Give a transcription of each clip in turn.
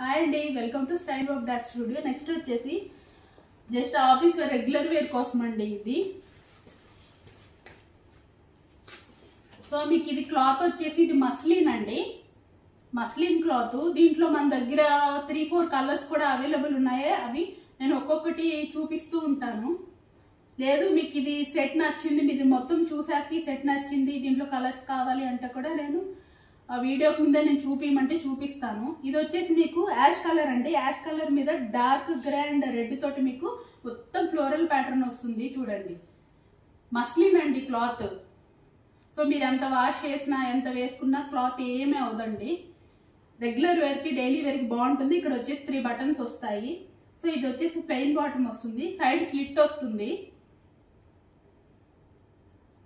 Hi అండి, welcome to style work dot studio. Next వచ్చేసి just office wear regular wear కోసం అండి ఇది. సో మీకు ఇది క్లాత్ వచ్చేసి ఇది మస్లిన్ అండి, మస్లిన్ క్లాత్. దీంట్లో మన దగ్గర 3-4 కలర్స్ కూడా అవైలబుల్ ఉన్నాయి. అవి నేను ఒక్కొక్కటి చూపిస్తూ ఉంటాను. లేదు మీకు ఇది సెట్ నచ్చింది, మీరు మొత్తం చూసాక సెట్ నచ్చింది, దీంట్లో కలర్స్ కావాలి అంటే కూడా నేను ఆ వీడియో మీద నేను చూపించమంటే చూపిస్తాను. ఇది వచ్చేసి మీకు యాష్ కలర్ అండి. యాష్ కలర్ మీద డార్క్ గ్రే అండ్ రెడ్ తోటి మీకు మొత్తం ఫ్లోరల్ ప్యాటర్న్ వస్తుంది. చూడండి, మస్లిన్ అండి క్లాత్. సో మీరు ఎంత వాష్ చేసినా ఎంత వేసుకున్నా క్లాత్ ఏమీ అవదండి. రెగ్యులర్ వేర్కి డైలీ వేర్కి బాగుంటుంది. ఇక్కడ వచ్చేసి 3 బటన్స్ వస్తాయి. సో ఇది వచ్చేసి ప్లెయిన్ బాటమ్ వస్తుంది, సైడ్ స్లిట్ వస్తుంది,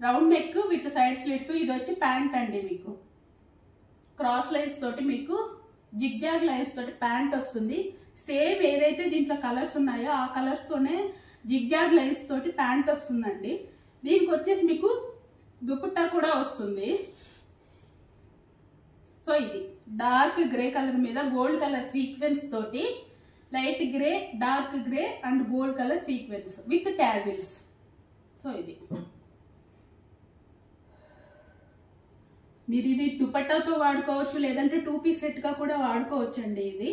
round neck with side slits. ఇది వచ్చి ప్యాంట్ అండి, మీకు క్రాస్ లైన్స్ తోటి మీకు జిగ్జాగ్ లైన్స్ తోటి ప్యాంట్ వస్తుంది. సేమ్ ఏదైతే దీంట్లో కలర్స్ ఉన్నాయో ఆ కలర్స్ తోనే జిగ్జాగ్ లైన్స్ తోటి ప్యాంట్ వస్తుందండి. దీనికి వచ్చేసి మీకు దుపట్టా కూడా వస్తుంది. సో ఇది డార్క్ గ్రే కలర్ మీద గోల్డ్ కలర్ సీక్వెన్స్ తోటి, light grey, dark grey and gold colour sequence with tassels. So ఇది మీరు ఇది దుపట్టాతో వాడుకోవచ్చు, లేదంటే 2 పీస్ సెట్గా కూడా వాడుకోవచ్చు అండి ఇది.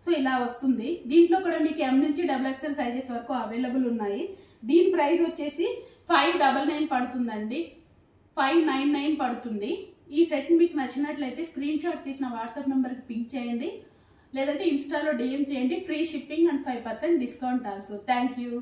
సో ఇలా వస్తుంది. దీంట్లో కూడా మీకు M నుంచి XXL సైజెస్ వరకు అవైలబుల్ ఉన్నాయి. దీని ప్రైస్ వచ్చేసి 599 పడుతుందండి, 599 పడుతుంది. ఈ సెట్ మీకు నచ్చినట్లయితే స్క్రీన్ షాట్ తీసిన వాట్సాప్ నెంబర్కి పింక్ చేయండి, లేదంటే ఇన్స్టాలో DM చేయండి. Free shipping and 5% discount also. Thank you.